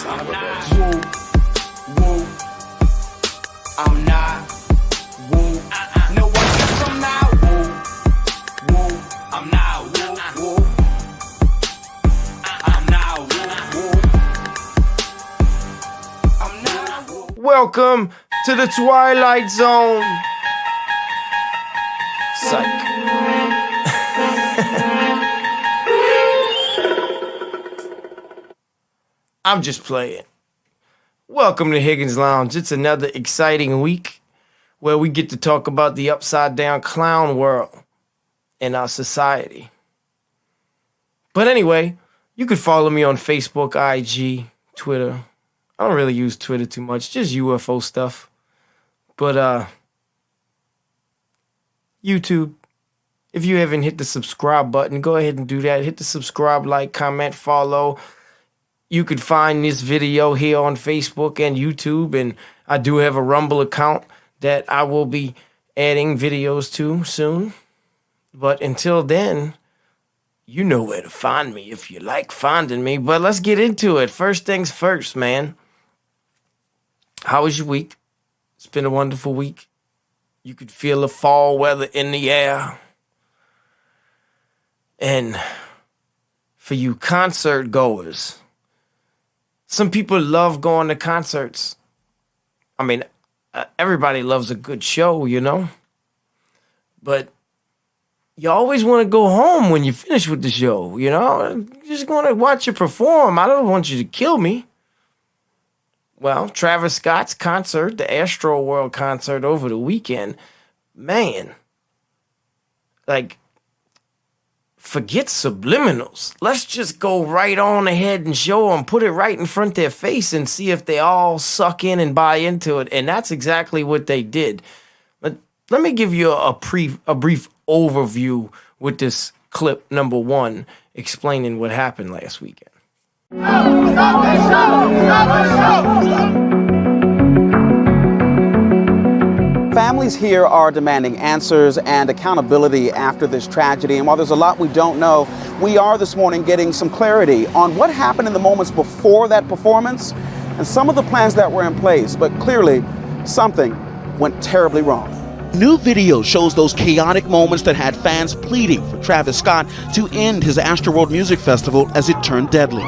son of a bitch. Woo, I'm not. Woo, no one says I'm not. Woo, I'm not. Woo, I'm not. Woo, I'm not. Welcome to the Twilight Zone. Psych. I'm just playing. Welcome to Higgins Lounge. It's another exciting week where we get to talk about the upside down clown world in our society. But anyway, you could follow me on Facebook, IG, Twitter. I don't really use Twitter too much, just UFO stuff. But YouTube, if you haven't hit the subscribe button, go ahead and do that. Hit the subscribe, like, comment, follow. You could find this video here on Facebook and YouTube, and I do have a Rumble account that I will be adding videos to soon. But until then, you know where to find me if you like finding me. But let's get into it. First things first, man. How was your week? It's been a wonderful week. You could feel the fall weather in the air. And for you concert goers, some people love going to concerts. I mean, everybody loves a good show, you know? But you always want to go home when you finish with the show, you know? You just want to watch you perform. I don't want you to kill me. Well, Travis Scott's concert, the Astroworld concert over the weekend, man, like, forget subliminals. Let's just go right on ahead and show them, put it right in front of their face and see if they all suck in and buy into it. And that's exactly what they did. But let me give you a brief overview with this clip number 1 explaining what happened last weekend. Stop the show! Stop the show! Families here are demanding answers and accountability after this tragedy. And while there's a lot we don't know, we are this morning getting some clarity on what happened in the moments before that performance and some of the plans that were in place. But clearly, something went terribly wrong. New video shows those chaotic moments that had fans pleading for Travis Scott to end his Astroworld Music Festival as it turned deadly.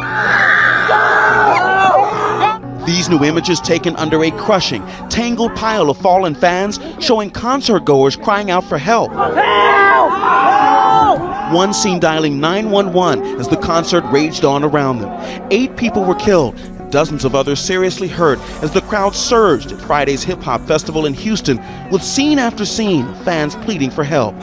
These new images taken under a crushing, tangled pile of fallen fans showing concert goers crying out for help. Help! One seen dialing 911 as the concert raged on around them. 8 people were killed. Dozens of others seriously hurt as the crowd surged at Friday's hip-hop festival in Houston with scene after scene of fans pleading for help.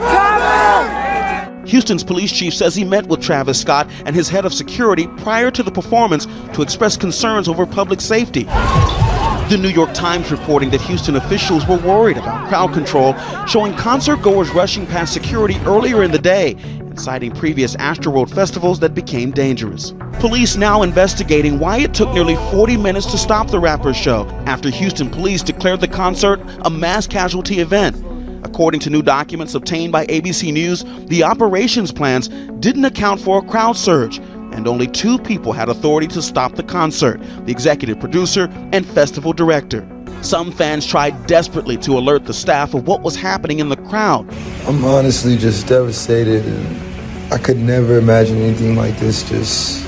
Houston's police chief says he met with Travis Scott and his head of security prior to the performance to express concerns over public safety. The New York Times reporting that Houston officials were worried about crowd control, showing concert goers rushing past security earlier in the day and citing previous Astroworld festivals that became dangerous. Police now investigating why it took nearly 40 minutes to stop the rapper's show after Houston police declared the concert a mass casualty event. According to new documents obtained by ABC News, the operations plans didn't account for a crowd surge, and only 2 people had authority to stop the concert, the executive producer and festival director. Some fans tried desperately to alert the staff of what was happening in the crowd. I'm honestly just devastated, and I could never imagine anything like this just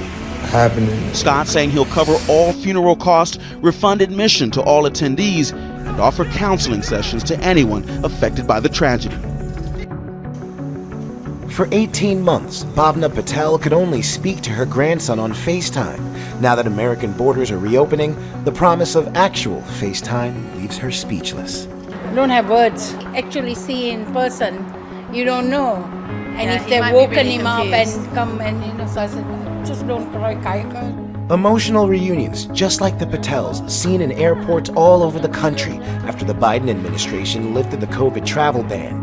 happening. Scott saying he'll cover all funeral costs, refund admission to all attendees, and offer counseling sessions to anyone affected by the tragedy. For 18 months, Bhavna Patel could only speak to her grandson on FaceTime. Now that American borders are reopening, the promise of actual FaceTime leaves her speechless. I don't have words. Actually see in person, you don't know. And Yeah, if he they've might be woken really him up confused. and come and so I said, just don't cry, Kaika. Emotional reunions, just like the Patels, seen in airports all over the country after the Biden administration lifted the COVID travel ban.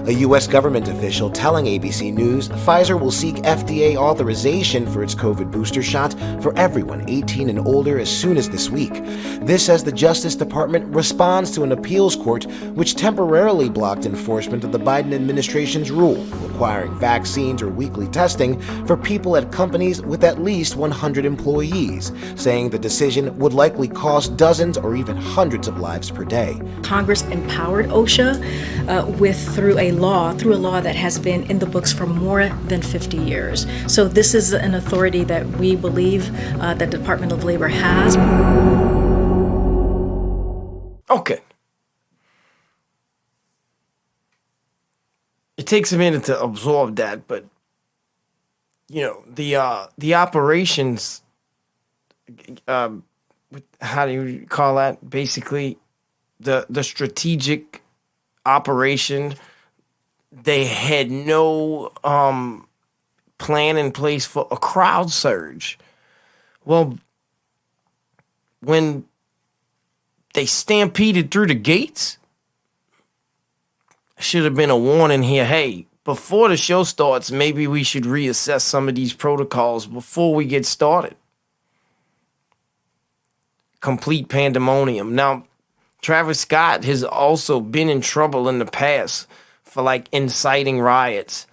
A U.S. government official telling ABC News Pfizer will seek FDA authorization for its COVID booster shot for everyone 18 and older as soon as this week. This as the Justice Department responds to an appeals court which temporarily blocked enforcement of the Biden administration's rule requiring vaccines or weekly testing for people at companies with at least 100 employees, saying the decision would likely cost dozens or even hundreds of lives per day. Congress empowered OSHA through a law that has been in the books for more than 50 years. So this is an authority that we believe that the Department of Labor has. Okay. It takes a minute to absorb that, but you know, the operations, how do you call that? Basically, the strategic operation, they had no plan in place for a crowd surge. Well, when they stampeded through the gates, should have been a warning here. Hey, before the show starts, maybe we should reassess some of these protocols before we get started. Complete pandemonium. Now, Travis Scott has also been in trouble in the past for like inciting riots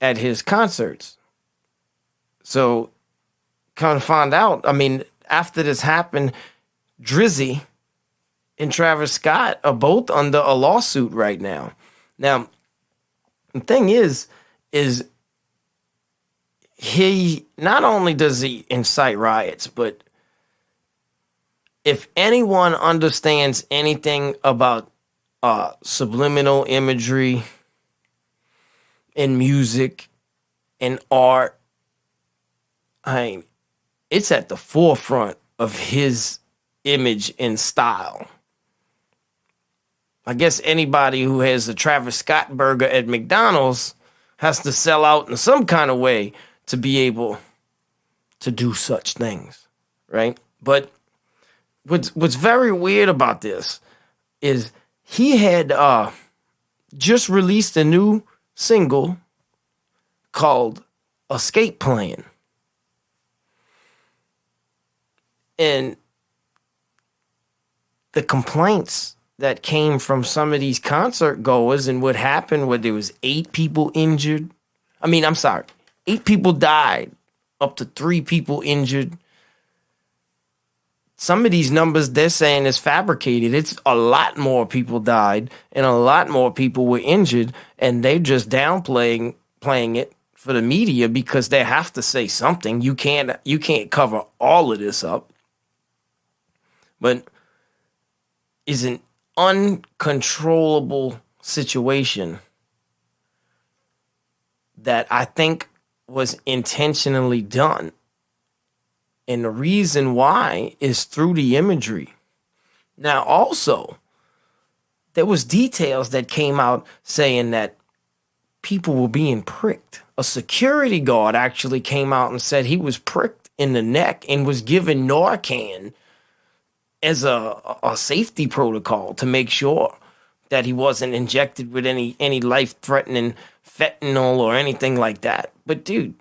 at his concerts. So, come to find out, I mean, after this happened, Drizzy and Travis Scott are both under a lawsuit right now. Now, the thing is he not only does he incite riots, but if anyone understands anything about subliminal imagery in music and art, I mean, it's at the forefront of his image and style. I guess anybody who has a Travis Scott burger at McDonald's has to sell out in some kind of way to be able to do such things, right? But what's very weird about this is he had just released a new single called Escape Plan. And the complaints that came from some of these concert goers and what happened where there was 8 people injured. 8 people died, up to 3 people injured. Some of these numbers they're saying is fabricated. It's a lot more people died and a lot more people were injured, and they're just playing it for the media because they have to say something. You can't cover all of this up. But is an uncontrollable situation that I think was intentionally done. And the reason why is through the imagery. Now, also, there was details that came out saying that people were being pricked. A security guard actually came out and said he was pricked in the neck and was given Narcan as a safety protocol to make sure that he wasn't injected with any life-threatening fentanyl or anything like that. But dude,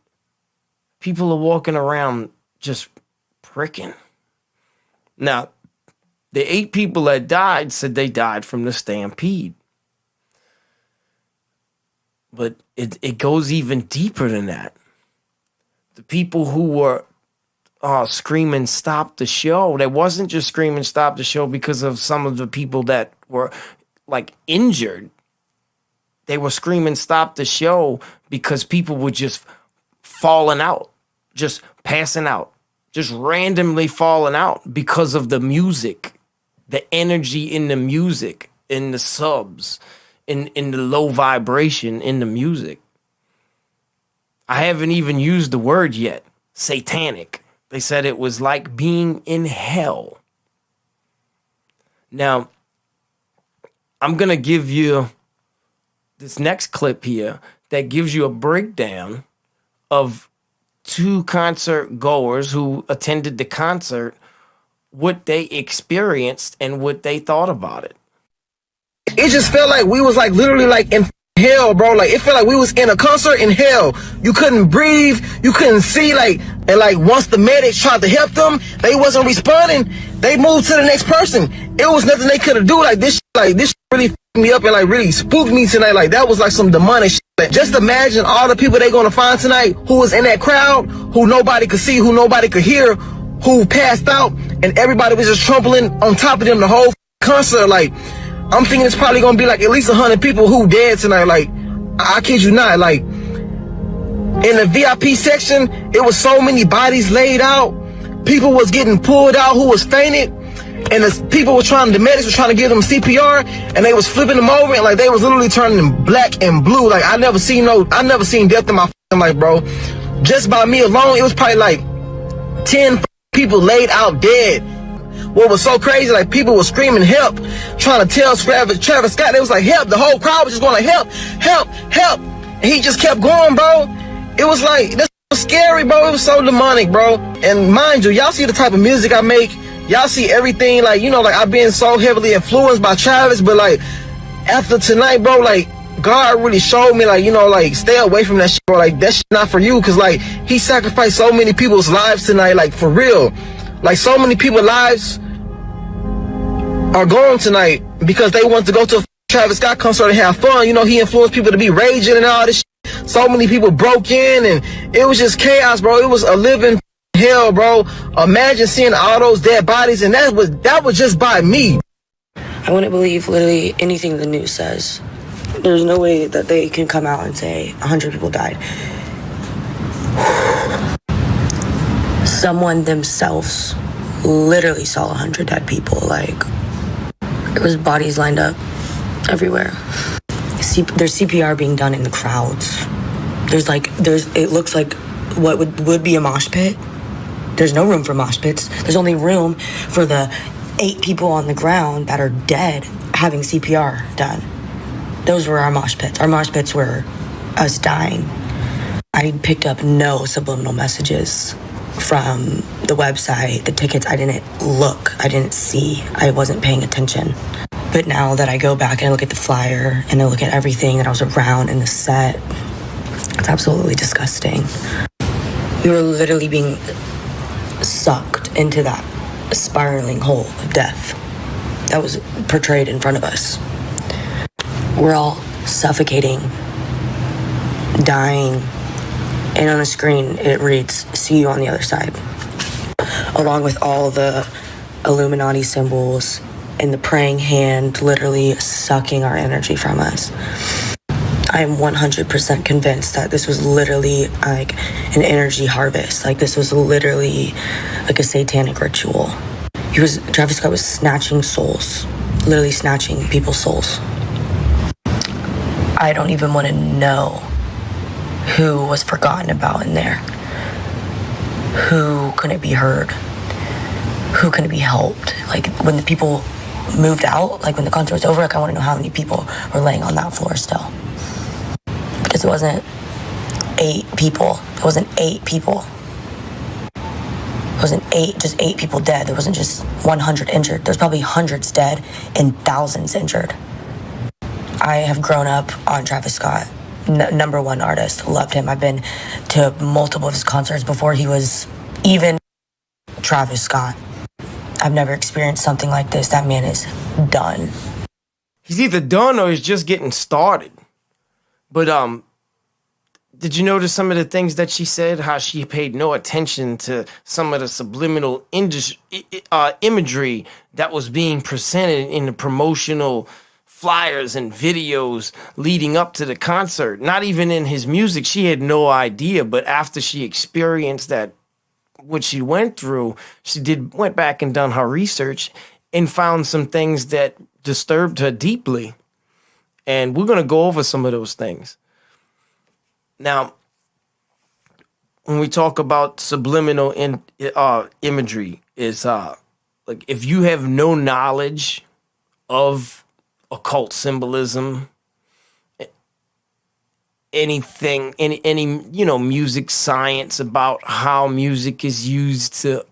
people are walking around just pricking. Now, the 8 people that died said they died from the stampede. But it goes even deeper than that. The people who were screaming stop the show, they wasn't just screaming stop the show because of some of the people that were like injured. They were screaming stop the show because people were just falling out, just passing out, just randomly falling out because of the music, the energy in the music, in the subs, in the low vibration in the music. I haven't even used the word yet, satanic. They said it was like being in hell. Now, I'm going to give you this next clip here that gives you a breakdown of 2 concert goers who attended the concert, what they experienced and what they thought about it. It just felt like we was like literally like in hell, bro. Like, it felt like we was in a concert in hell. You couldn't breathe, you couldn't see, and once the medics tried to help them, they wasn't responding. They moved to the next person. It was nothing they could have do. This really f***ed me up and really spooked me tonight. That was some demonic shit. Just imagine all the people they gonna find tonight who was in that crowd, who nobody could see, who nobody could hear, who passed out, and everybody was just trampling on top of them the whole concert. I'm thinking it's probably gonna be at least 100 people who dead tonight. I kid you not. In the VIP section, it was so many bodies laid out. People was getting pulled out who was fainted, and the medics were trying to give them CPR, and they was flipping them over, and they was literally turning black and blue. I never seen death in my life, bro. Just by me alone, it was probably 10 people laid out dead. What was so crazy, people were screaming help, trying to tell Travis Scott. They was help. The whole crowd was just going help, help, help. And he just kept going, bro. It was this was scary, bro. It was so demonic, bro. And mind you, y'all see the type of music I make. Y'all see everything, I've been so heavily influenced by Travis, but after tonight, bro, God really showed me, stay away from that shit, bro. That shit not for you, cause he sacrificed so many people's lives tonight, for real. So many people's lives are gone tonight because they want to go to a Travis Scott concert and have fun. He influenced people to be raging and all this shit. So many people broke in, and it was just chaos, bro. It was a living hell, bro. Imagine seeing all those dead bodies, and that was just by me. I wouldn't believe literally anything the news says. There's no way that they can come out and say 100 people died. Someone themselves literally saw 100 dead people. There was bodies lined up everywhere. There's CPR being done in the crowds. It looks like what would be a mosh pit. There's no room for mosh pits. There's only room for the 8 people on the ground that are dead having CPR done. Those were our mosh pits. Our mosh pits were us dying. I picked up no subliminal messages from the website, the tickets. I didn't look, I didn't see, I wasn't paying attention. But now that I go back and I look at the flyer and I look at everything that I was around in the set, it's absolutely disgusting. We were literally being sucked into that spiraling hole of death that was portrayed in front of us. We're all suffocating, dying, and on the screen it reads, "See you on the other side," along with all the Illuminati symbols and the praying hand literally sucking our energy from us. I am 100% convinced that this was literally an energy harvest. This was literally a satanic ritual. Travis Scott was snatching souls, literally snatching people's souls. I don't even want to know who was forgotten about in there, who couldn't be heard, who couldn't be helped. When the people moved out, when the concert was over, I want to know how many people were laying on that floor still. Because it wasn't 8 people. It wasn't 8 people. It wasn't just 8 people dead. There wasn't just 100 injured. There's probably hundreds dead and thousands injured. I have grown up on Travis Scott. Number one artist. Loved him. I've been to multiple of his concerts before he was even Travis Scott. I've never experienced something like this. That man is done. He's either done or he's just getting started. But did you notice some of the things that she said? How she paid no attention to some of the subliminal imagery that was being presented in the promotional flyers and videos leading up to the concert. Not even in his music. She had no idea. But after she experienced that, what she went through, went back and done her research and found some things that disturbed her deeply. And we're going to go over some of those things. Now, when we talk about subliminal imagery, is if you have no knowledge of occult symbolism, anything, any music science about how music is used to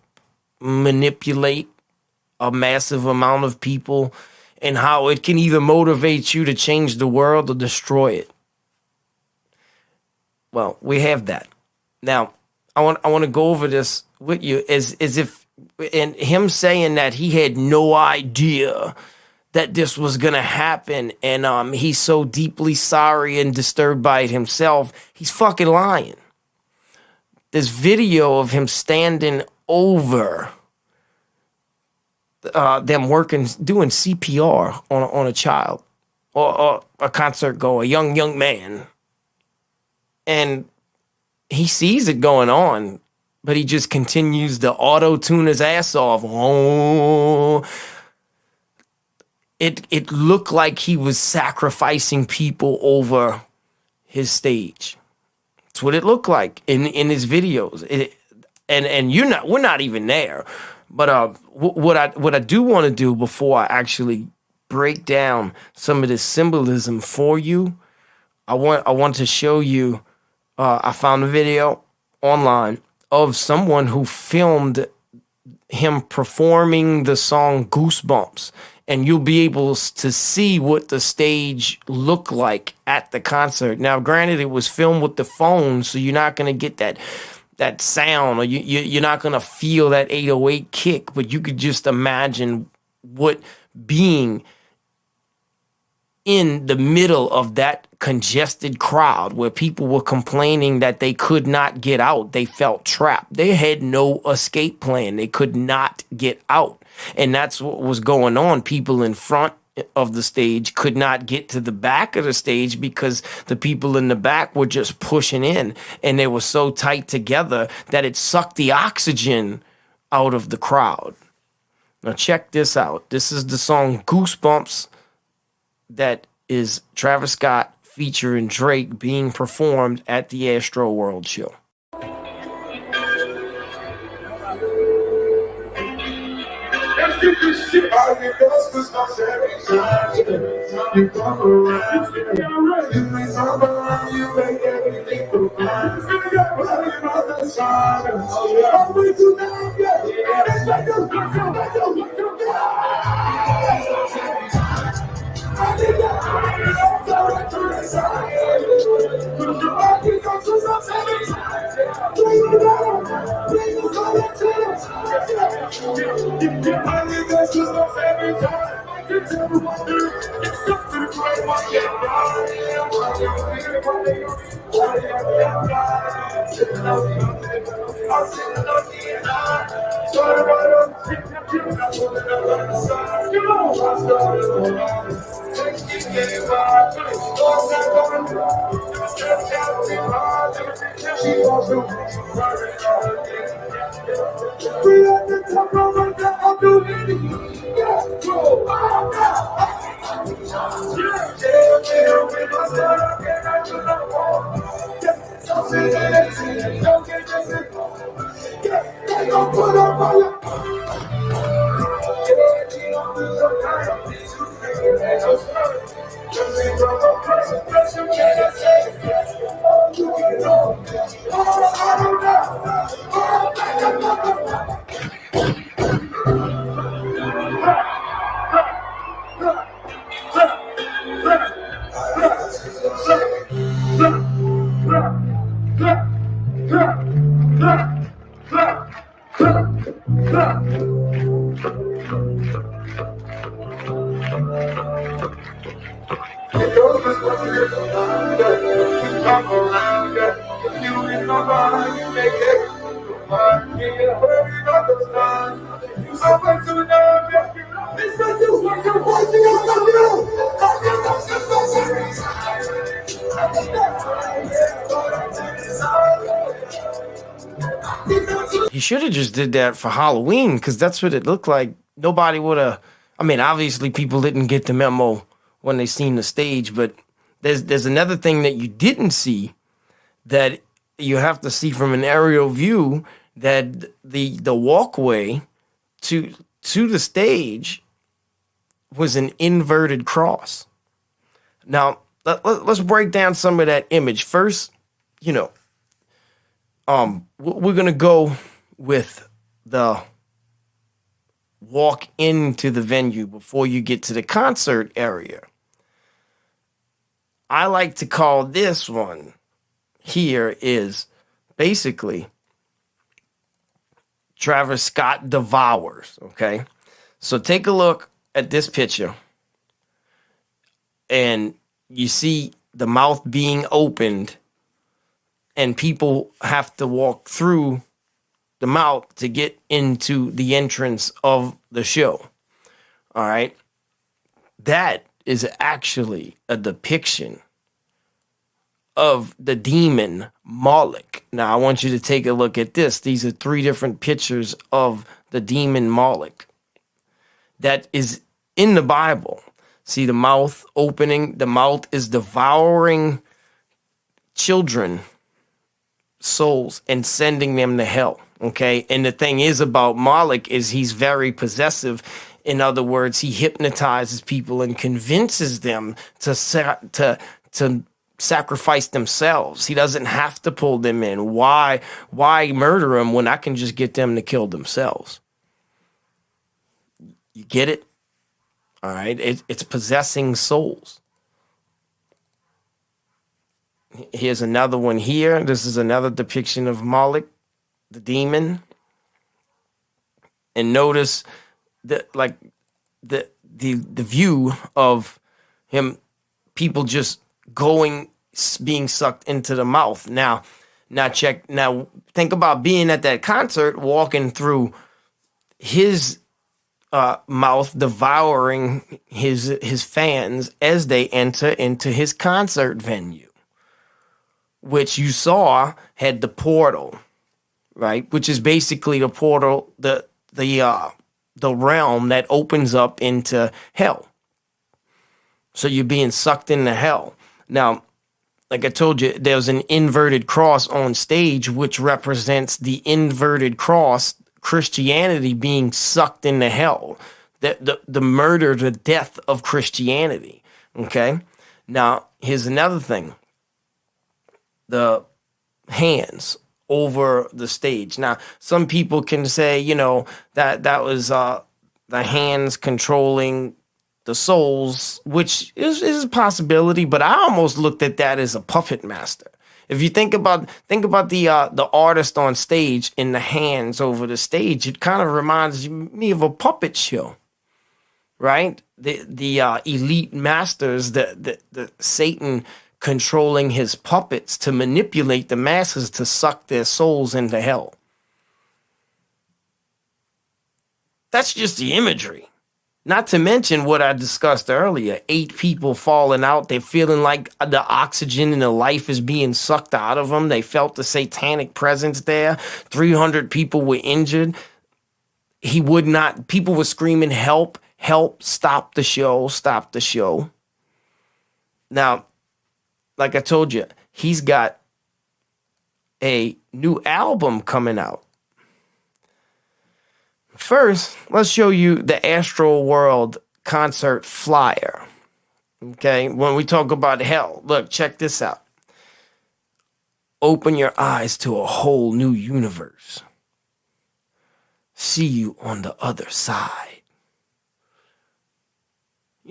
manipulate a massive amount of people, and how it can either motivate you to change the world or destroy it. Well, we have that. Now, I want to go over this with you as if, and him saying that he had no idea that this was gonna happen, and he's so deeply sorry and disturbed by it himself. He's fucking lying. There's video of him standing over them doing CPR on a child or a concert goer, a young man, and he sees it going on, but he just continues to auto-tune his ass off. Oh, it looked like he was sacrificing people over his stage. That's what it looked like in his videos. We're not even there. But what I do want to do before I actually break down some of this symbolism for you, I want to show you. I found a video online of someone who filmed him performing the song Goosebumps, and you'll be able to see what the stage looked like at the concert. Now, granted, it was filmed with the phone, so you're not going to get that sound, or you're not going to feel that 808 kick, but you could just imagine what being in the middle of that congested crowd where people were complaining that they could not get out. They felt trapped. They had no escape plan. They could not get out. And that's what was going on. People in front of the stage could not get to the back of the stage because the people in the back were just pushing in, and they were so tight together that it sucked the oxygen out of the crowd. Now check this out. This is the song Goosebumps that is Travis Scott featuring Drake being performed at the Astroworld show. Let's get this shit out of your guts, 'cause I'm every time you come around. You come around, you make everything go fine. Running on the side, I'm with you now, yeah. Let's make us I did that. I'm going to the side. I can go to some savage. Bring it down. Bring it to the side. I need that to some savage. It's something to play my He should have just did that for Halloween, because that's what it looked like. Nobody would have. I mean, obviously, people didn't get the memo when they seen the stage, but there's another thing that you didn't see that you have to see from an aerial view, that the walkway to the stage was an inverted cross. Now, let's break down some of that image. First, we're going to go with the walk into the venue before you get to the concert area. I like to call this one here is basically Travis Scott devours, okay? So take a look at this picture, and you see the mouth being opened, and people have to walk through the mouth to get into the entrance of the show. All right? That is actually a depiction of the demon Moloch. Now, I want you to take a look at this. These are 3 different pictures of the demon Moloch that is in the Bible. See the mouth opening? The mouth is devouring children, souls, and sending them to hell. Okay? And the thing is about Moloch is he's very possessive. In other words, he hypnotizes people and convinces them to sacrifice themselves. He doesn't have to pull them in. Why murder them when I can just get them to kill themselves? You get it? All right. It's possessing souls. Here's another one here. This is another depiction of Moloch, the demon. And notice the view of him, people just being sucked into the mouth. Now think about being at that concert, walking through his mouth, devouring his fans as they enter into his concert venue, which you saw had the portal, right? Which is basically the portal, the realm that opens up into hell. So you're being sucked into hell. Now, like I told you, there's an inverted cross on stage, which represents the inverted cross, Christianity being sucked into hell, the murder, the death of Christianity. Okay? Now, here's another thing. The hands over the stage. Now, some people can say, that was the hands controlling the souls, which is a possibility, but I almost looked at that as a puppet master. If you think about the artist on stage and the hands over the stage, it kind of reminds me of a puppet show, right? The elite masters, the Satan controlling his puppets to manipulate the masses to suck their souls into hell. That's just the imagery. Not to mention what I discussed earlier, 8 people falling out. They're feeling like the oxygen and the life is being sucked out of them. They felt the satanic presence there. 300 people were injured. People were screaming, help, help, stop the show, stop the show. Now, like I told you, he's got a new album coming out. First, let's show you the Astroworld concert flyer. Okay, when we talk about hell, look, check this out. Open your eyes to a whole new universe. See you on the other side.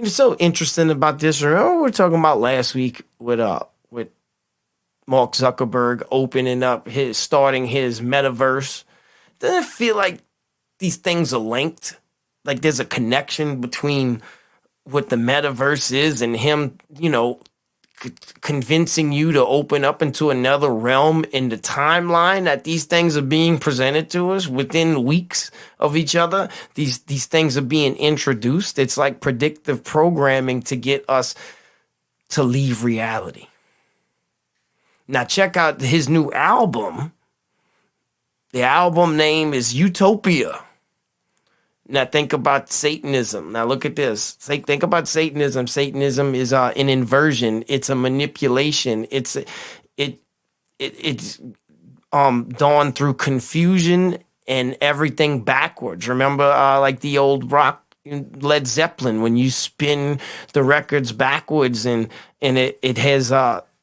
So interesting about this. Remember we were talking about last week with Mark Zuckerberg opening up starting his metaverse. Doesn't it feel like these things are linked? Like there's a connection between what the metaverse is and him, convincing you to open up into another realm in the timeline that these things are being presented to us within weeks of each other. These things are being introduced. It's like predictive programming to get us to leave reality. Now check out his new album. The album name is Utopia. Now think about Satanism. Now look at this. Think about Satanism. Satanism is an inversion. It's a manipulation. It's dawned through confusion and everything backwards. Remember, like the old rock Led Zeppelin, when you spin the records backwards and it has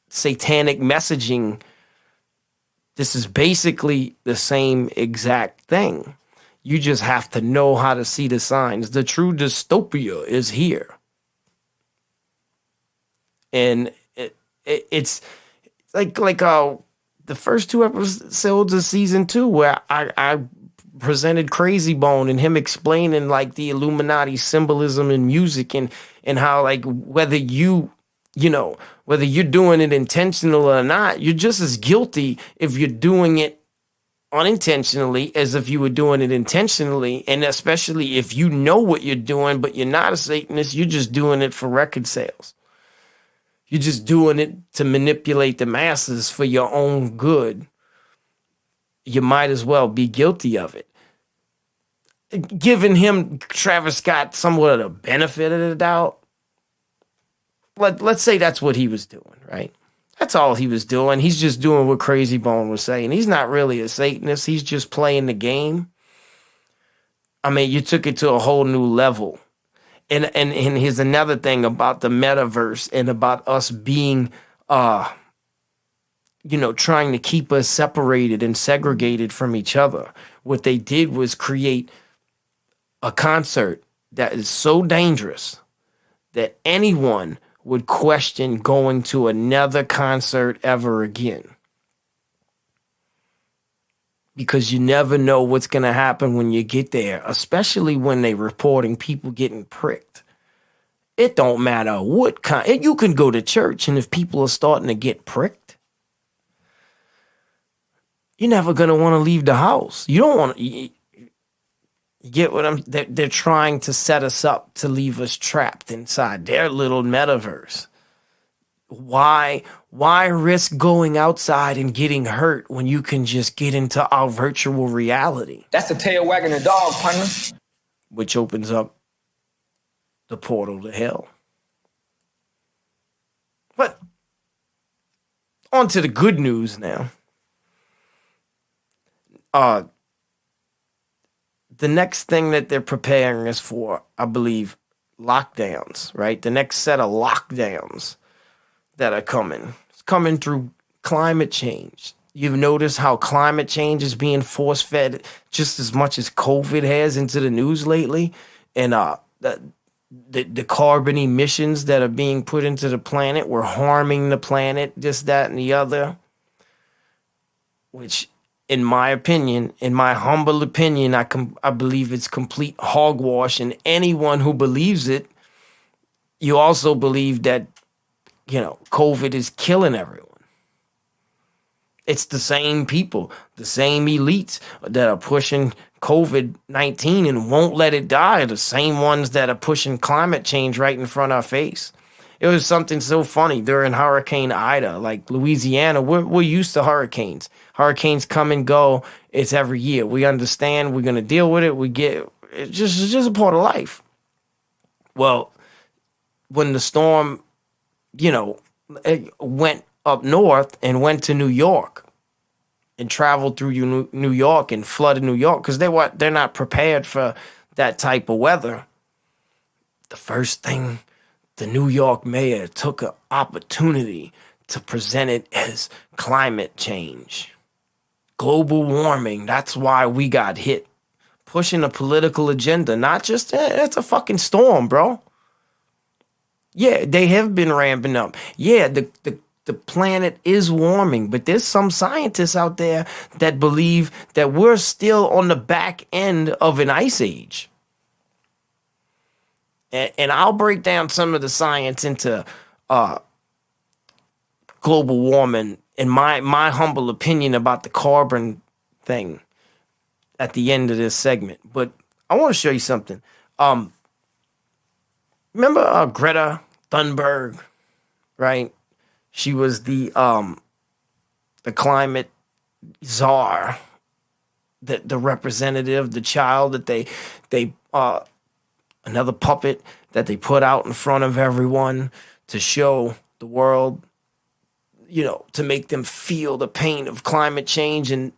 satanic messaging. This is basically the same exact thing. You just have to know how to see the signs. The true dystopia is here. And it's like the first 2 episodes of season 2 where I presented Crazy Bone and him explaining like the Illuminati symbolism in music and how like whether whether you're doing it intentional or not, you're just as guilty if you're doing it unintentionally as if you were doing it intentionally. And especially if you know what you're doing, but you're not a Satanist, you're just doing it for record sales. You're just doing it to manipulate the masses for your own good. You might as well be guilty of it. Giving him, Travis Scott, somewhat of the benefit of the doubt. Let's say that's what he was doing, right? That's all he was doing. He's just doing what Crazy Bone was saying. He's not really a Satanist. He's just playing the game. I mean, you took it to a whole new level. And here's another thing about the metaverse and about us being, trying to keep us separated and segregated from each other. What they did was create a concert that is so dangerous that anyone would question going to another concert ever again. Because you never know what's going to happen when you get there, especially when they're reporting people getting pricked. It don't matter what kind. You can go to church, and if people are starting to get pricked, you're never going to want to leave the house. You don't want to. You get what they're trying to set us up to leave us trapped inside their little metaverse. Why risk going outside and getting hurt when you can just get into our virtual reality? That's the tail wagging the dog, partner. Which opens up the portal to hell. But on to the good news now. The next thing that they're preparing us for, I believe, lockdowns, right? The next set of lockdowns that are coming. It's coming through climate change. You've noticed how climate change is being force-fed just as much as COVID has into the news lately. And the carbon emissions that are being put into the planet were harming the planet, this, that, and the other. Which, in my opinion, in my humble opinion, I believe it's complete hogwash. And anyone who believes it, you also believe that, COVID is killing everyone. It's the same people, the same elites that are pushing COVID-19 and won't let it die, the same ones that are pushing climate change right in front of our face. It was something so funny during Hurricane Ida, like Louisiana. We're used to hurricanes. Hurricanes come and go. It's every year. We understand. We're going to deal with it. It's just a part of life. Well, when the storm, it went up north and went to New York and traveled through New York and flooded New York because they're not prepared for that type of weather. The first thing, the New York mayor took an opportunity to present it as climate change. Global warming, that's why we got hit. Pushing a political agenda, not just, it's a fucking storm, bro. Yeah, they have been ramping up. Yeah, the planet is warming, but there's some scientists out there that believe that we're still on the back end of an ice age. And I'll break down some of the science into global warming and my humble opinion about the carbon thing at the end of this segment. But I want to show you something. Remember Greta Thunberg, right? She was the climate czar, the representative, the child that they another puppet that they put out in front of everyone to show the world, to make them feel the pain of climate change and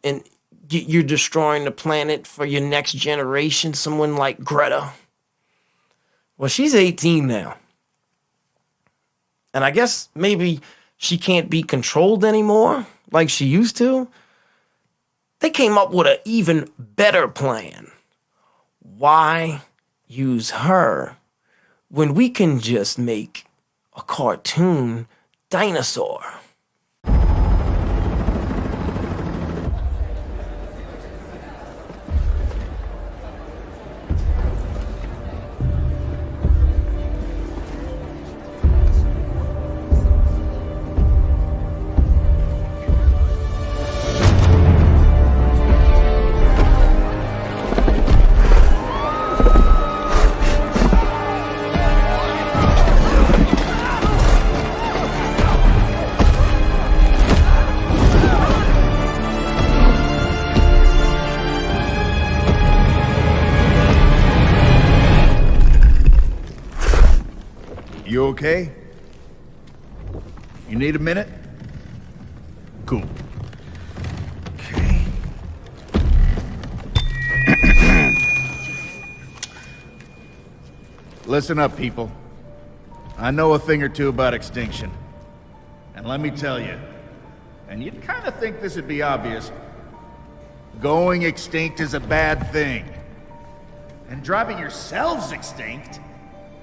you're destroying the planet for your next generation, someone like Greta. Well, she's 18 now. And I guess maybe she can't be controlled anymore like she used to. They came up with an even better plan. Why use her when we can just make a cartoon dinosaur? You okay? You need a minute? Cool. Okay. Listen up, people. I know a thing or two about extinction. And let me tell you, and you'd kind of think this would be obvious, going extinct is a bad thing. And driving yourselves extinct?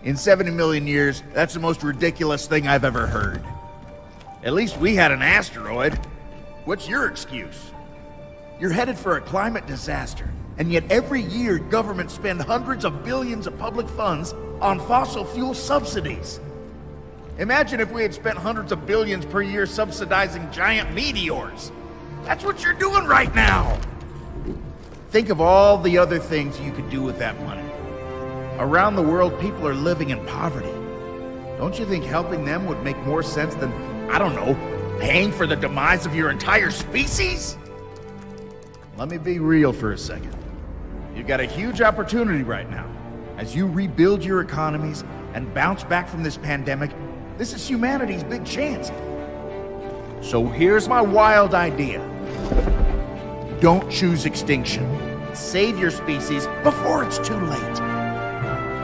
In 70 million years, that's the most ridiculous thing I've ever heard. At least we had an asteroid. What's your excuse? You're headed for a climate disaster, and yet every year governments spend hundreds of billions of public funds on fossil fuel subsidies. Imagine if we had spent hundreds of billions per year subsidizing giant meteors. That's what you're doing right now. Think of all the other things you could do with that money. Around the world, people are living in poverty. Don't you think helping them would make more sense than, I don't know, paying for the demise of your entire species? Let me be real for a second. You've got a huge opportunity right now. As you rebuild your economies and bounce back from this pandemic, this is humanity's big chance. So here's my wild idea. Don't choose extinction. Save your species before it's too late.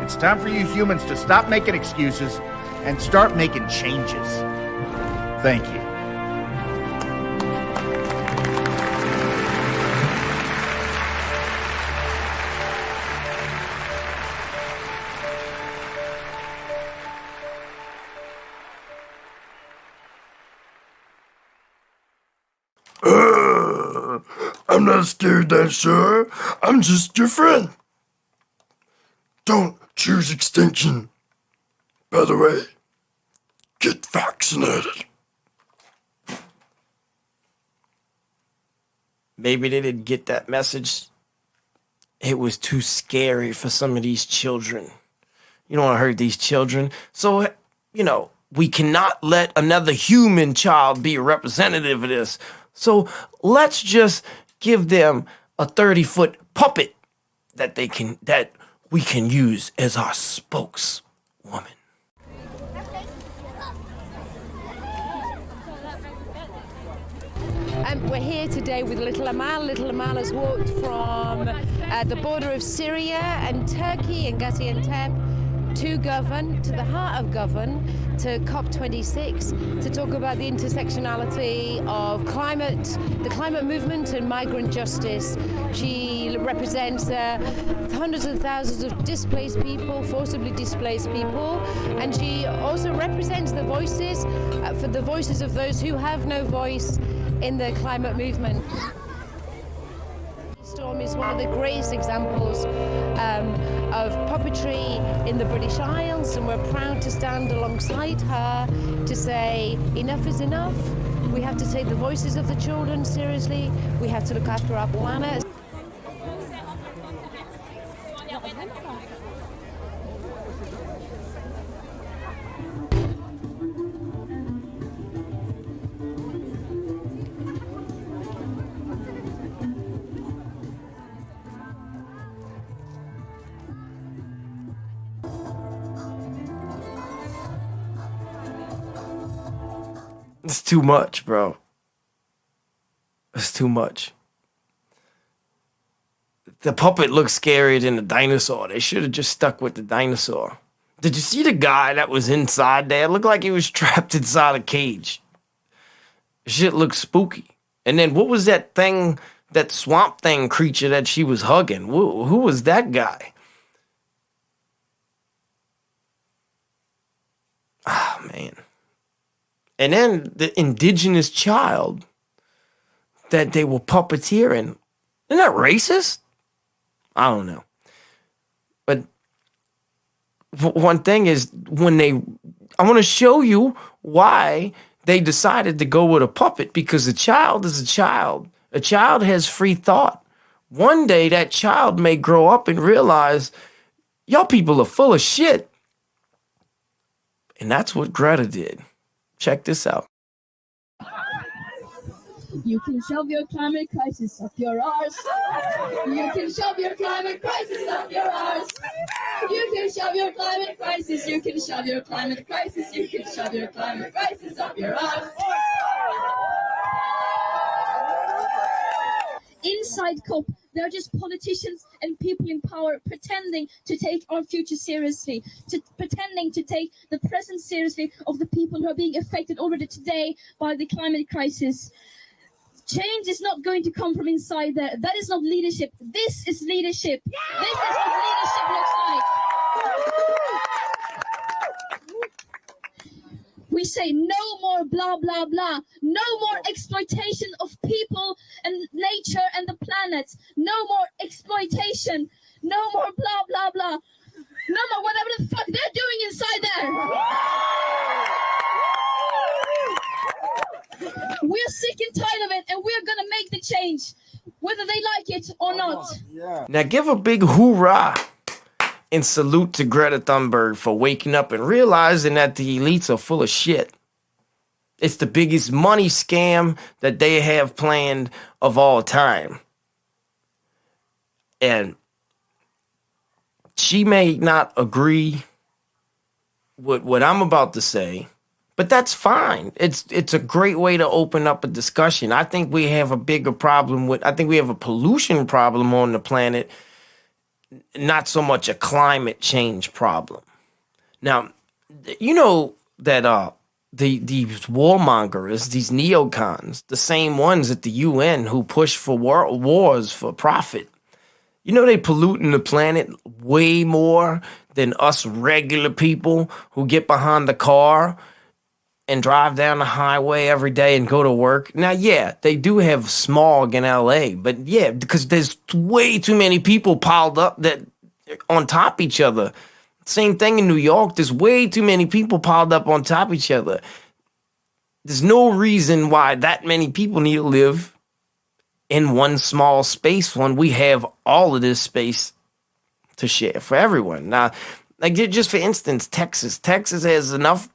It's time for you humans to stop making excuses and start making changes. Thank you. I'm not scared, that sir. I'm just your friend. Don't choose extinction. By the way, get vaccinated. Maybe they didn't get that message. It was too scary for some of these children. You don't want to hurt these children. So, we cannot let another human child be a representative of this. So let's just give them a 30-foot puppet that we can use as our spokeswoman. We're here today with little Amal. Little Amal has walked from the border of Syria and Turkey and Gaziantep to Govan, to the heart of Govan, to COP26, to talk about the intersectionality of climate, the climate movement and migrant justice. She represents hundreds of thousands of displaced people, forcibly displaced people, and she also represents the voices, for the voices of those who have no voice in the climate movement. Storm is one of the greatest examples of puppetry in the British Isles, and we're proud to stand alongside her to say enough is enough. We have to take the voices of the children seriously. We have to look after our planet. It's too much, bro. It's too much. The puppet looks scarier than the dinosaur. They should have just stuck with the dinosaur. Did you see the guy that was inside there? It looked like he was trapped inside a cage. Shit looked spooky. And then what was that thing, that swamp thing creature that she was hugging? Who was that guy? Ah, man. And then the indigenous child that they were puppeteering. Isn't that racist? I don't know. But one thing is, I want to show you why they decided to go with a puppet, because a child is a child. A child has free thought. One day that child may grow up and realize, y'all people are full of shit. And that's what Greta did. Check this out. You can shove your climate crisis up your arse. You can shove your climate crisis up your arse. You can shove your climate crisis. You can shove your climate crisis. You can shove your climate crisis up your ass. Inside COP, they're just politicians and people in power pretending to take our future seriously, pretending to take the present seriously of the people who are being affected already today by the climate crisis. Change is not going to come from inside there. That is not leadership. This is leadership. This is what leadership looks like. We say no more blah, blah, blah. No more exploitation of people and nature and the planet. No more exploitation. No more blah, blah, blah. No more whatever the fuck they're doing inside there. We're sick and tired of it, and we're going to make the change, whether they like it or not. Now give a big hoorah and salute to Greta Thunberg for waking up and realizing that the elites are full of shit. It's the biggest money scam that they have planned of all time. And she may not agree with what I'm about to say, but that's fine. It's a great way to open up a discussion. I think we have a bigger problem I think we have a pollution problem on the planet, not so much a climate change problem. Now, you know that these warmongers, these neocons, the same ones at the UN who push for wars for profit, you know they polluting the planet way more than us regular people who get behind the car and drive down the highway every day and go to work. Now, yeah, they do have smog in LA, but yeah, because there's way too many people piled up that on top of each other. Same thing in New York. There's way too many people piled up on top of each other. There's no reason why that many people need to live in one small space when we have all of this space to share for everyone. Now, like just for instance, Texas has enough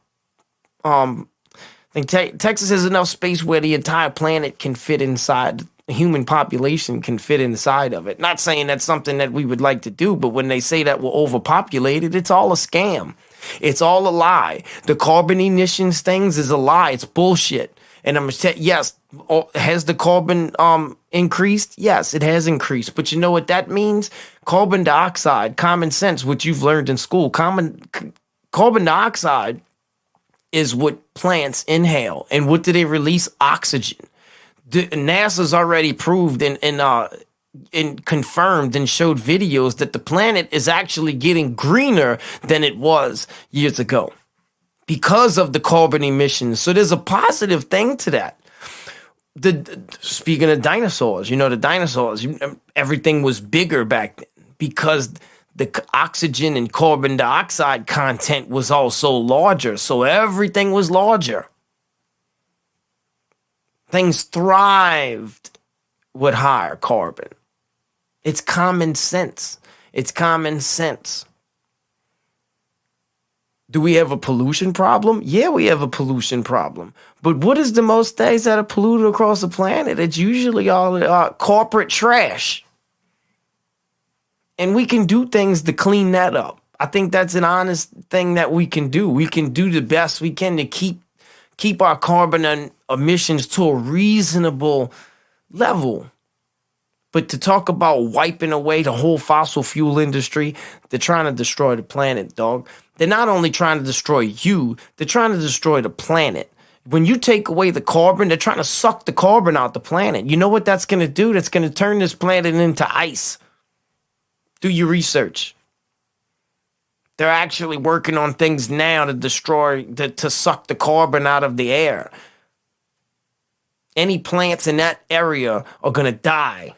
Texas has enough space where the entire planet can fit inside. The human population can fit inside of it. Not saying that's something that we would like to do, but when they say that we're overpopulated, it's all a scam. It's all a lie. The carbon emissions things is a lie. It's bullshit. And I'm saying, yes, has the carbon increased? Yes, it has increased. But you know what that means? Carbon dioxide, common sense, what you've learned in school. Carbon dioxide is what plants inhale. And what do they release? Oxygen. NASA's already proved and confirmed and showed videos that the planet is actually getting greener than it was years ago because of the carbon emissions. So there's a positive thing to that. Speaking of dinosaurs, the dinosaurs, everything was bigger back then because the oxygen and carbon dioxide content was also larger. So everything was larger. Things thrived with higher carbon. It's common sense. It's common sense. Do we have a pollution problem? Yeah, we have a pollution problem. But what is the most things that are polluted across the planet? It's usually all corporate trash. And we can do things to clean that up. I think that's an honest thing that we can do. We can do the best we can to keep our carbon emissions to a reasonable level. But to talk about wiping away the whole fossil fuel industry, they're trying to destroy the planet, dog. They're not only trying to destroy you, they're trying to destroy the planet. When you take away the carbon, they're trying to suck the carbon out the planet. You know what that's going to do? That's going to turn this planet into ice. Do your research. They're actually working on things now to to suck the carbon out of the air. Any plants in that area are going to die.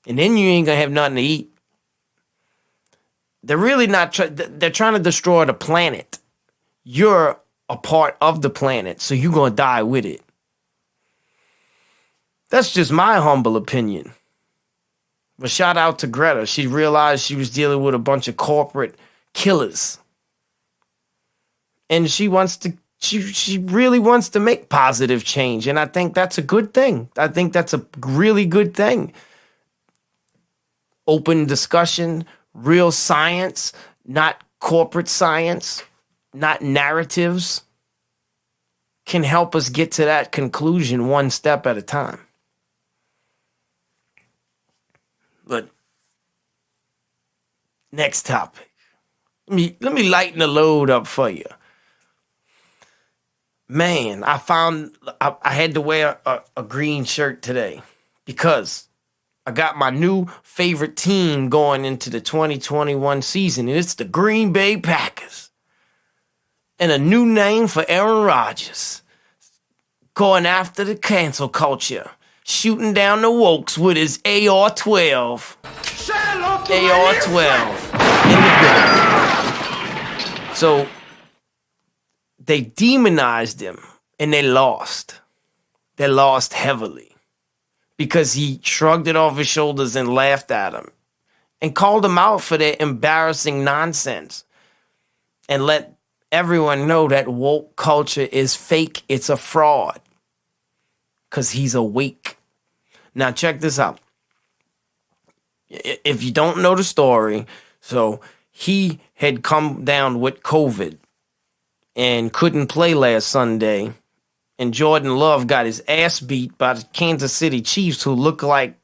And then you ain't going to have nothing to eat. They're really not, they're trying to destroy the planet. You're a part of the planet, so you're going to die with it. That's just my humble opinion. But shout out to Greta. She realized she was dealing with a bunch of corporate killers. And she really wants to make positive change. And I think that's a good thing. I think that's a really good thing. Open discussion, real science, not corporate science, not narratives, can help us get to that conclusion one step at a time. But next topic. Let me lighten the load up for you. Man, I had to wear a green shirt today because I got my new favorite team going into the 2021 season, and it's the Green Bay Packers. And a new name for Aaron Rodgers. Going after the cancel culture. Shooting down the wokes with his AR-12. AR-12 in the building. So they demonized him and they lost. They lost heavily because he shrugged it off his shoulders and laughed at him and called him out for their embarrassing nonsense and let everyone know that woke culture is fake. It's a fraud because he's awake. Now check this out. If you don't know the story, so he had come down with COVID and couldn't play last Sunday. And Jordan Love got his ass beat by the Kansas City Chiefs, who look like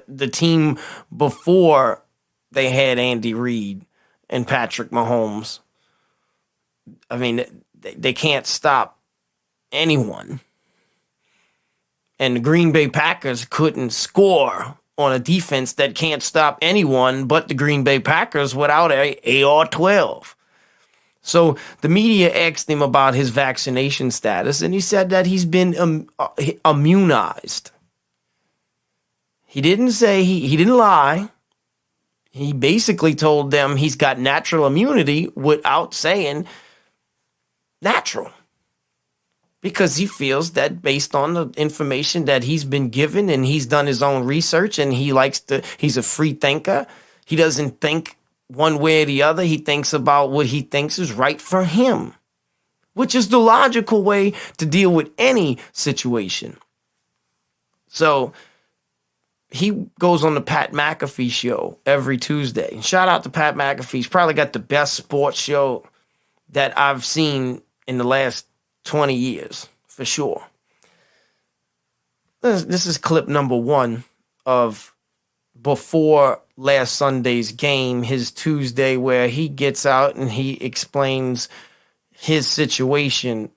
the team before they had Andy Reid and Patrick Mahomes. I mean, they can't stop anyone. And the Green Bay Packers couldn't score on a defense that can't stop anyone but the Green Bay Packers without a AR-12. So the media asked him about his vaccination status, and he said that he's been immunized. He didn't say, he didn't lie. He basically told them he's got natural immunity without saying natural. Because he feels that based on the information that he's been given and he's done his own research and he's a free thinker. He doesn't think one way or the other. He thinks about what he thinks is right for him, which is the logical way to deal with any situation. So he goes on the Pat McAfee show every Tuesday. Shout out to Pat McAfee. He's probably got the best sports show that I've seen in the last 20 years, for sure. This is clip number 1 of before last Sunday's game, his Tuesday, where he gets out and he explains his situation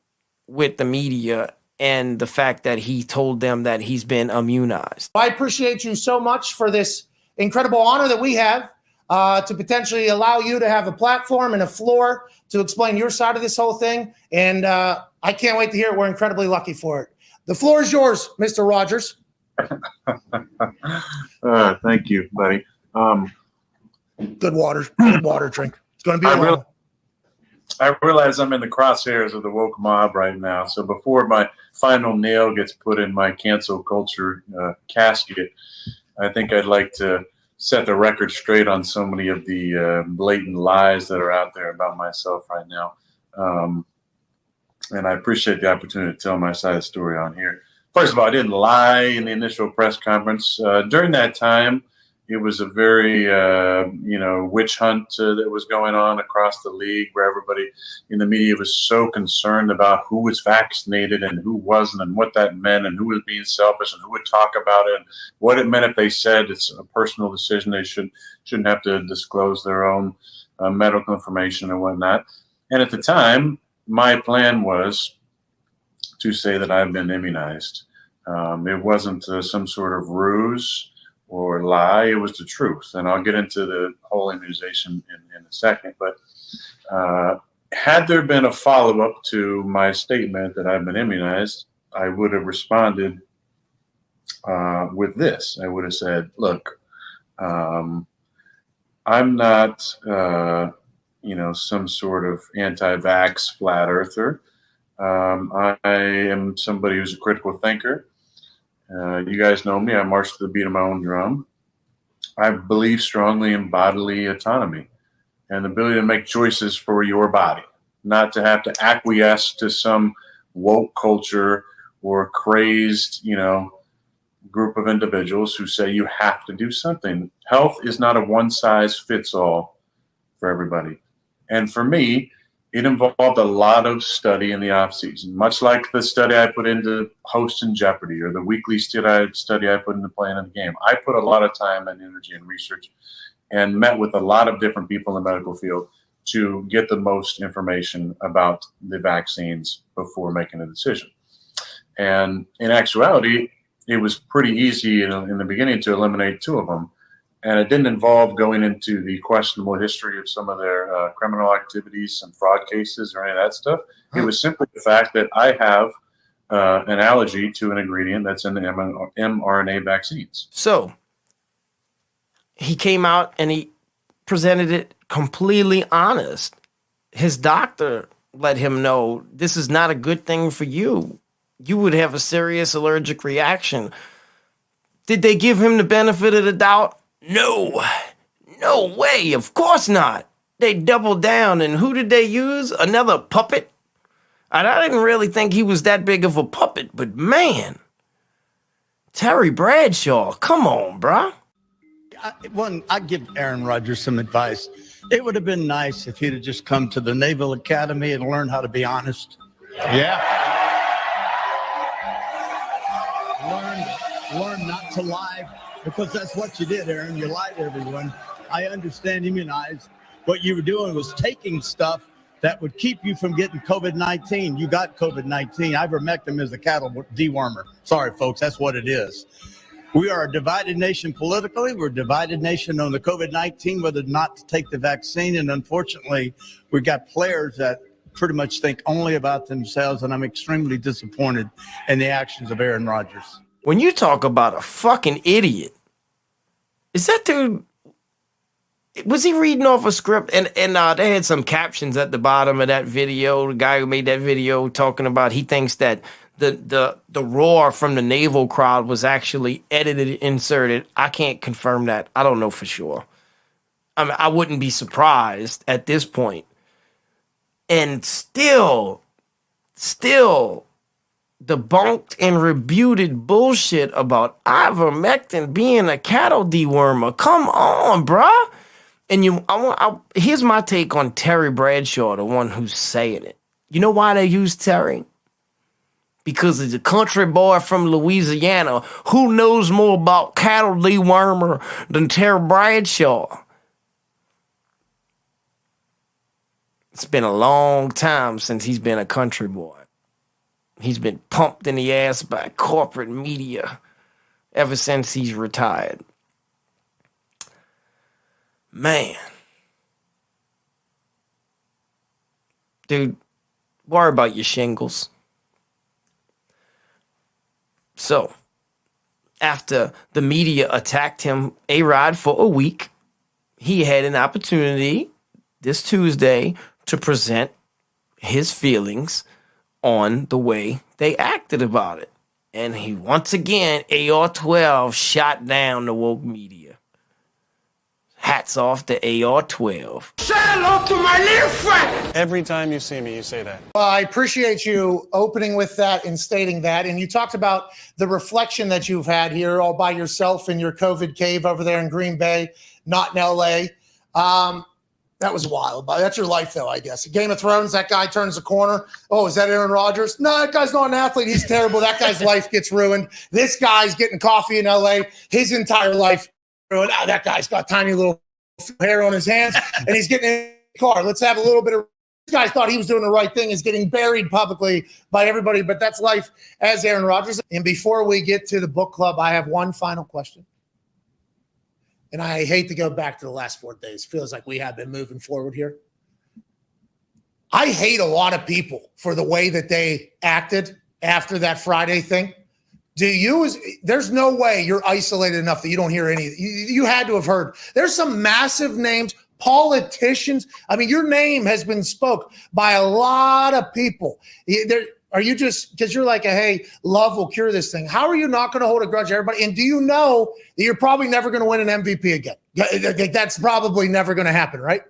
with the media and the fact that he told them that he's been immunized. I appreciate you so much for this incredible honor that we have to potentially allow you to have a platform and a floor to explain your side of this whole thing. And I can't wait to hear it. We're incredibly lucky for it. The floor is yours, Mr. Rodgers. Thank you, buddy. Good water drink. It's going to be a while. I realize I'm in the crosshairs of the woke mob right now. So before my final nail gets put in my cancel culture casket, I think I'd like to set the record straight on so many of the blatant lies that are out there about myself right now. And I appreciate the opportunity to tell my side of the story on here. First of all, I didn't lie in the initial press conference. During that time, it was a very, witch hunt that was going on across the league, where everybody in the media was so concerned about who was vaccinated and who wasn't, and what that meant, and who was being selfish, and who would talk about it, and what it meant if they said it's a personal decision. They shouldn't have to disclose their own medical information and whatnot. And at the time, my plan was to say that I've been immunized. It wasn't some sort of ruse or lie. It was the truth. And I'll get into the whole immunization in a second. But had there been a follow-up to my statement that I've been immunized, I would have responded with this. I would have said, look, I'm not, some sort of anti-vax flat earther. I am somebody who's a critical thinker. You guys know me. I march to the beat of my own drum. I believe strongly in bodily autonomy and the ability to make choices for your body, not to have to acquiesce to some woke culture or crazed, group of individuals who say you have to do something. Health is not a one-size-fits-all for everybody. And for me, it involved a lot of study in the off season, much like the study I put into hosting Jeopardy or the weekly study I put into playing in the game. I put a lot of time and energy and research and met with a lot of different people in the medical field to get the most information about the vaccines before making a decision. And in actuality, it was pretty easy in the beginning to eliminate 2 of them. And it didn't involve going into the questionable history of some of their criminal activities, some fraud cases, or any of that stuff. It was simply the fact that I have an allergy to an ingredient that's in the mRNA vaccines. So he came out and he presented it completely honest. His doctor let him know this is not a good thing for you. You would have a serious allergic reaction. Did they give him the benefit of the doubt? No way. Of course not. They doubled down. And who did they use? Another puppet? And I didn't really think he was that big of a puppet, but man, Terry Bradshaw, come on, bruh. I'd give Aaron Rodgers some advice. It would have been nice if he'd have just come to the Naval Academy and learned how to be honest. Yeah. Learn not to lie, because that's what you did, Aaron. You lied to everyone. I understand immunized. What you were doing was taking stuff that would keep you from getting COVID-19. You got COVID-19. Ivermectin is a cattle dewormer. Sorry, folks, that's what it is. We are a divided nation politically. We're a divided nation on the COVID-19, whether or not to take the vaccine. And unfortunately, we've got players that pretty much think only about themselves. And I'm extremely disappointed in the actions of Aaron Rodgers. When you talk about a fucking idiot, is that dude, was he reading off a script? And they had some captions at the bottom of that video. The guy who made that video talking about he thinks that the roar from the naval crowd was actually edited, inserted. I can't confirm that. I don't know for sure. I mean, I wouldn't be surprised at this point. And still debunked and rebuted bullshit about ivermectin being a cattle dewormer. Come on, bruh. And here's my take on Terry Bradshaw, the one who's saying it. You know why they use Terry? Because he's a country boy from Louisiana who knows more about cattle dewormer than Terry Bradshaw. It's been a long time since he's been a country boy. He's been pumped in the ass by corporate media ever since he's retired. Man. Dude, worry about your shingles. So, after the media attacked him, A-Rod, for a week, he had an opportunity this Tuesday to present his feelings on the way they acted about it. And he once again, AR-12, shot down the woke media. Hats off to AR-12. Say hello to my little friend. Every time you see me, you say that. Well, I appreciate you opening with that and stating that. And you talked about the reflection that you've had here all by yourself in your COVID cave over there in Green Bay, not in LA. That was wild. That's your life, though, I guess. Game of Thrones, that guy turns the corner. Oh, is that Aaron Rodgers? No, that guy's not an athlete. He's terrible. That guy's life gets ruined. This guy's getting coffee in LA. His entire life ruined. Oh, that guy's got tiny little hair on his hands, and he's getting in the car. Let's have a little bit of... This guy thought he was doing the right thing, is getting buried publicly by everybody, but that's life as Aaron Rodgers. And before we get to the book club, I have one final question. And I hate to go back to the last 4 days. Feels like we have been moving forward here. I hate a lot of people for the way that they acted after that Friday thing. There's no way you're isolated enough that you don't hear any. You had to have heard. There's some massive names, politicians. I mean, your name has been spoke by a lot of people. Are you just, because you're like, hey, love will cure this thing. How are you not going to hold a grudge to everybody? And do you know that you're probably never going to win an MVP again? That's probably never going to happen, right?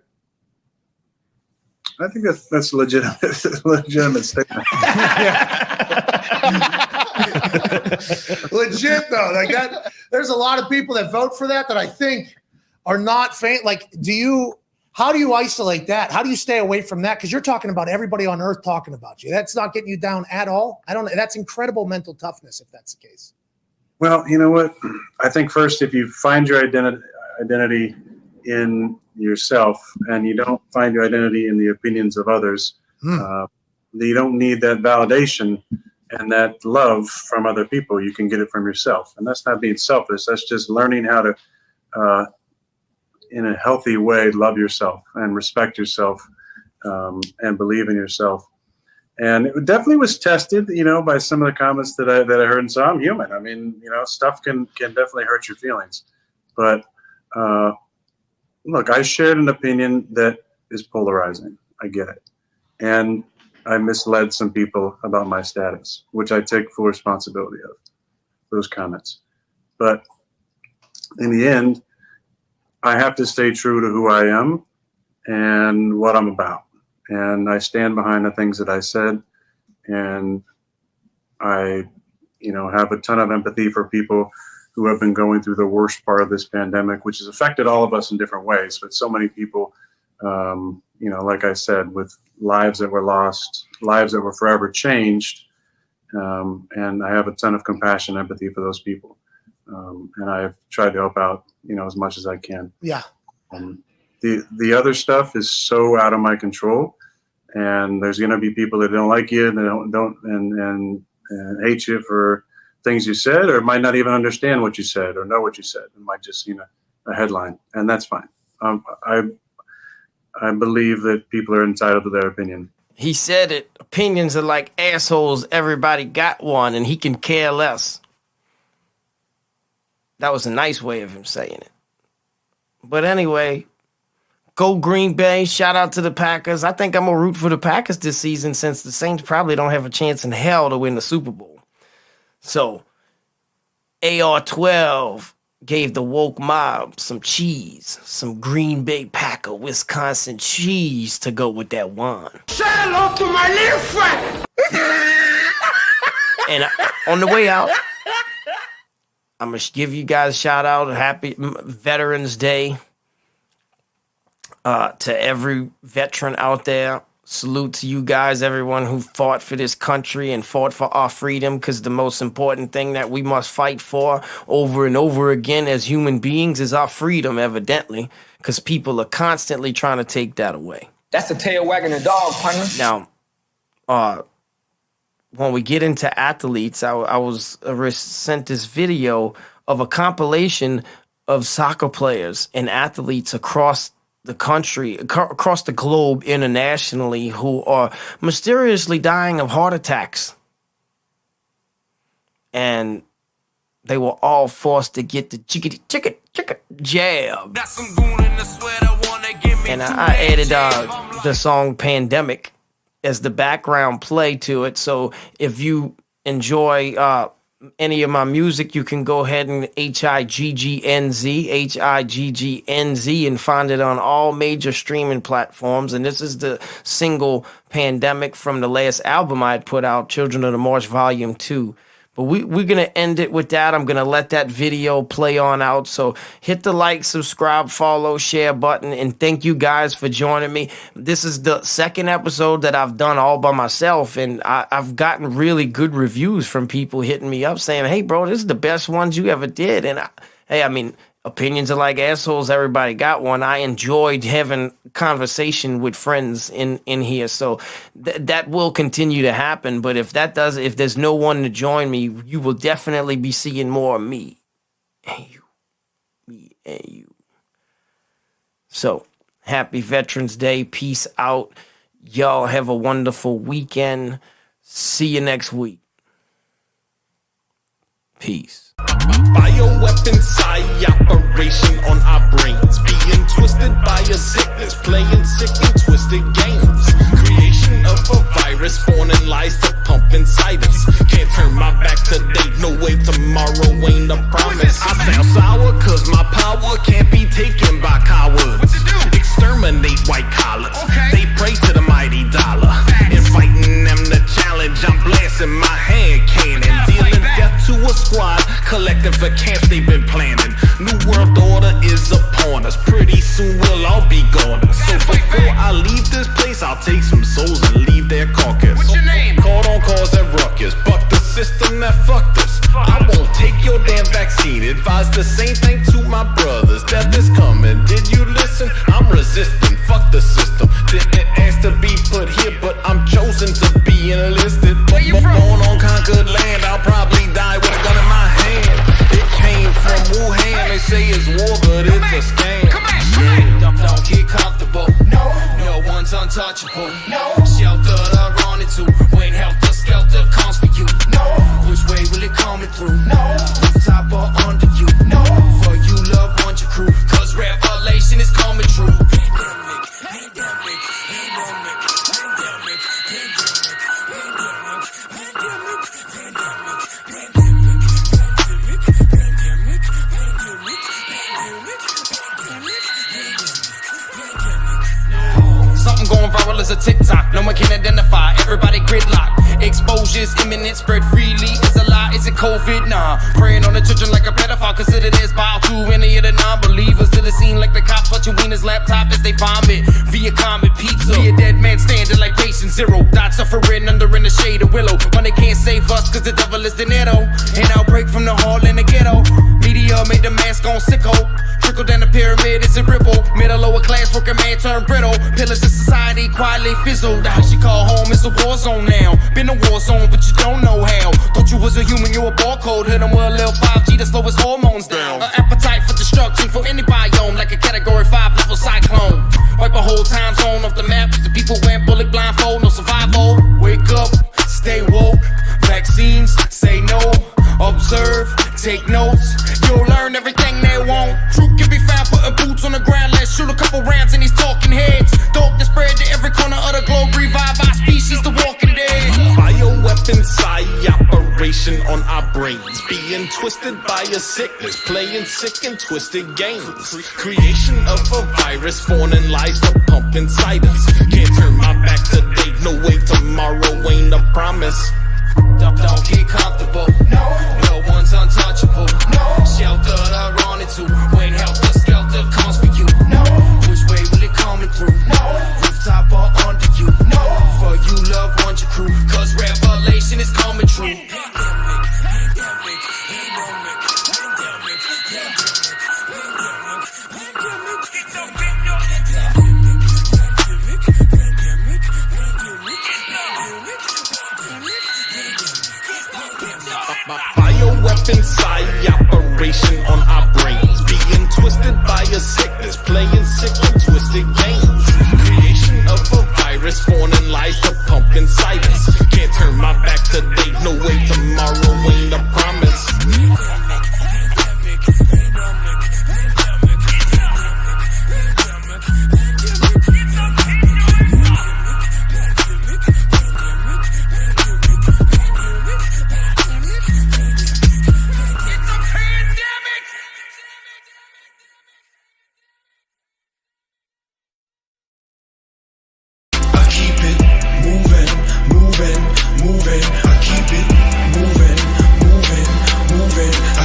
I think that's a legitimate statement. Legit, though. Like that, there's a lot of people that vote for that I think are not like, How do you isolate that? How do you stay away from that? Because you're talking about everybody on earth talking about you. That's not getting you down at all. I don't know. That's incredible mental toughness if that's the case. Well, you know what? I think first, if you find your identity in yourself and you don't find your identity in the opinions of others, you don't need that validation and that love from other people. You can get it from yourself. And that's not being selfish. That's just learning how to, in a healthy way, love yourself and respect yourself and believe in yourself. And it definitely was tested, you know, by some of the comments that I heard. And so I'm human. I mean, you know, stuff can definitely hurt your feelings. But look, I shared an opinion that is polarizing. I get it. And I misled some people about my status, which I take full responsibility of, those comments. But in the end, I have to stay true to who I am and what I'm about. And I stand behind the things that I said. And I, you know, have a ton of empathy for people who have been going through the worst part of this pandemic, which has affected all of us in different ways. But so many people, you know, like I said, with lives that were lost, lives that were forever changed. And I have a ton of compassion, empathy for those people. And I've tried to help out, you know, as much as I can. Yeah. The other stuff is so out of my control, and there's going to be people that don't like you, and hate you for things you said, or might not even understand what you said or know what you said. It might just, you know, a headline, and that's fine. I believe that people are entitled to their opinion. He said it. Opinions are like assholes. Everybody got one, and he can care less. That was a nice way of him saying it. But anyway, go Green Bay. Shout out to the Packers. I think I'm going to root for the Packers this season since the Saints probably don't have a chance in hell to win the Super Bowl. So, AR-12 gave the woke mob some cheese, some Green Bay Packer, Wisconsin cheese to go with that one. Say hello to my little friend. And on the way out, I'm going to give you guys a shout out. Happy Veterans Day to every veteran out there. Salute to you guys, everyone who fought for this country and fought for our freedom, because the most important thing that we must fight for over and over again as human beings is our freedom, evidently, because people are constantly trying to take that away. That's the tail wagging the dog, partner. Now, when we get into athletes, I was sent this video of a compilation of soccer players and athletes across the country, across the globe, internationally, who are mysteriously dying of heart attacks. And they were all forced to get the chickadee jab. And I added the song Pandemic as the background play to it. So if you enjoy any of my music, you can go ahead and HIGGNZ and find it on all major streaming platforms. And this is the single Pandemic from the last album I had put out, Children of the March Volume 2. But we're going to end it with that. I'm going to let that video play on out. So hit the like, subscribe, follow, share button. And thank you guys for joining me. This is the second episode that I've done all by myself. And I've gotten really good reviews from people hitting me up saying, hey, bro, this is the best ones you ever did. And I mean, opinions are like assholes. Everybody got one. I enjoyed having conversation with friends in here. So that will continue to happen. But if there's no one to join me, you will definitely be seeing more of me and you. So happy Veterans Day. Peace out. Y'all have a wonderful weekend. See you next week. Peace. Bioweapon operation on our brains, being twisted by a sickness, playing sick and twisted games. Creation of a virus, born in lies to pump inside us. Can't turn my back today, no way tomorrow ain't a promise. I sound sour cause my power can't be taken by cowards. Exterminate white collars, they pray to the mighty dollar. Inviting them to challenge, I'm blasting my hand cannon, dealing death to a squad, collecting for camps they've been planning. New world order is upon us, pretty soon soon we'll all be gone. So before I leave this place, I'll take some souls and leave their carcass. What's your name? Called on cause and ruckus. Buck the system that fucked us. I won't take your damn vaccine. Advise the same thing to my brothers. Death is coming. Did you listen? I'm resisting. Fuck the system. Didn't ask to be put here, but I'm chosen to be enlisted. Where you from? Born on conquered land. I'll probably die with a gun in my hand. It came from Wuhan. They say it's war, but it's a scam. Don't get comfortable. No one's untouchable. Shelter to run into. When helter skelter comes for you. Which way will it coming through? Top or under you? For you love one your crew. Cause revelation is coming true. Something going viral as a TikTok. No one can identify. Everybody gridlock. Exposure's imminent. Spread freely. Is a lie? Is it COVID? Nah. Preying on the children like a pedophile. Considered as vile to any of the non-believers. To the scene like the cops watching Wiener's laptop as they vomit. Via comet pizza. Be a dead man standing like patient zero. Dots suffering under in the shade of willow. When they can't save us cause the devil is dinero. An outbreak from the hall in the ghetto. Media made the mask on sicko. Trickle down the pyramid, it's a ripple. Middle lower class working man turned brittle. Pillars of society quietly fizzled. The house you call home is a war zone now. Been a war zone, but you don't know how. Thought you was a human, you a barcode. Hit 'em with a little 5G to slow his hormones down. An appetite for destruction for any biome, like a category 5 level cyclone. Wipe a whole time zone off the map. The people wearing bullet blindfold, no survival. Wake up, stay woke. Vaccines, say no. Observe, take notes. You'll learn everything they want. Truth can be found putting boots on the ground. Let's shoot a couple rounds in these talking heads. Dope to spread to every corner of the globe. Revive our species, the walking dead. Bioweapon operation on our brains. Being twisted by a sickness. Playing sick and twisted games. Creation of a virus. Born in lies to pump inside us. Can't turn my back today. No way, tomorrow ain't a promise. Don't get comfortable. No one's untouchable. Shelter to run into. When helter skelter comes for you. Which way will it coming through? Rooftop or under you? For you love one your crew. Cause revelation is coming true. Bioweapon operation on our brains. Being twisted by a sickness. Playing sick